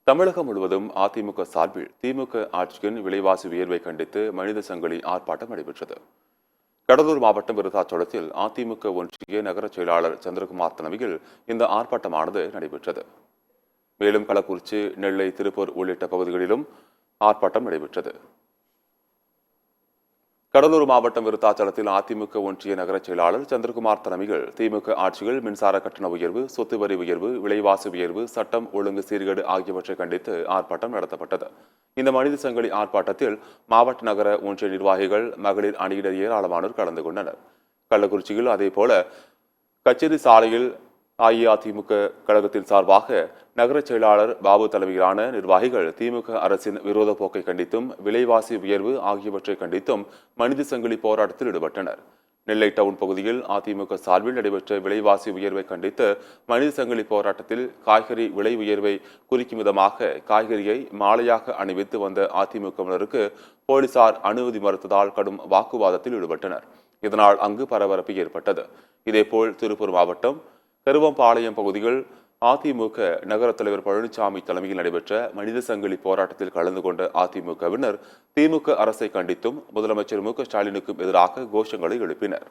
தமிழகம் முழுவதும் அதிமுக சார்பில் திமுக ஆட்சியின் விலைவாசி உயர்வை கண்டித்து மனித சங்கிலி ஆர்ப்பாட்டம் நடைபெற்றது. கடலூர் மாவட்டம் விருத்தாச்சலத்தில் அதிமுக ஒன்றிய நகர செயலாளர் சந்திரகுமார் தலைமையில் இந்த ஆர்ப்பாட்டமானது நடைபெற்றது. மேலும் கள்ளக்குறிச்சி, நெல்லை, திருப்பூர் உள்ளிட்ட பகுதிகளிலும் ஆர்ப்பாட்டம் நடைபெற்றது. கடலூர் மாவட்டம் விருத்தாச்சலத்தில் அதிமுக ஒன்றிய நகர செயலாளர் சந்திரகுமார் தலைமையில் திமுக ஆட்சியில் மின்சார கட்டண உயர்வு, சொத்து வரி உயர்வு, விலைவாசி உயர்வு, சட்டம் ஒழுங்கு சீர்கேடு ஆகியவற்றை கண்டித்து ஆர்ப்பாட்டம் நடத்தப்பட்டது. இந்த மனித சங்கிலி ஆர்ப்பாட்டத்தில் மாவட்ட நகர ஒன்றிய நிர்வாகிகள், மகளிர் அணியினர் ஏராளமானோர் கலந்து கொண்டனர். கள்ளக்குறிச்சியில் அதேபோல கச்சேரி சாலையில் அஇஅதிமுக கழகத்தின் சார்பாக நகர செயலாளர் பாபு தலைமையிலான நிர்வாகிகள் திமுக அரசின் விரோத போக்கை கண்டித்தும், விலைவாசி உயர்வு ஆகியவற்றை கண்டித்தும் மனித சங்கிலி போராட்டத்தில் ஈடுபட்டனர். நெல்லை டவுன் பகுதியில் அதிமுக சார்பில் நடைபெற்ற விலைவாசி உயர்வை கண்டித்து மனித சங்கிலி போராட்டத்தில் காய்கறி விலை உயர்வை குறிக்கும் விதமாக காய்கறியை மாலையாக அணிவித்து வந்த அதிமுகவினருக்கு போலீசார் அனுமதி மறுத்ததால் கடும் வாக்குவாதத்தில் ஈடுபட்டனர். இதனால் அங்கு பரபரப்பு ஏற்பட்டது. இதேபோல் திருப்பூர் மாவட்டம் கருவம்பாளையம் பகுதியில் அதிமுக நகர தலைவர் பழனிசாமி தலைமையில் நடைபெற்ற மனித சங்கிலி போராட்டத்தில் கலந்து கொண்ட அதிமுகவினர் திமுக அரசை கண்டித்தும் முதலமைச்சர் மு.க. ஸ்டாலினுக்கும் எதிராக கோஷங்களை எழுப்பினர்.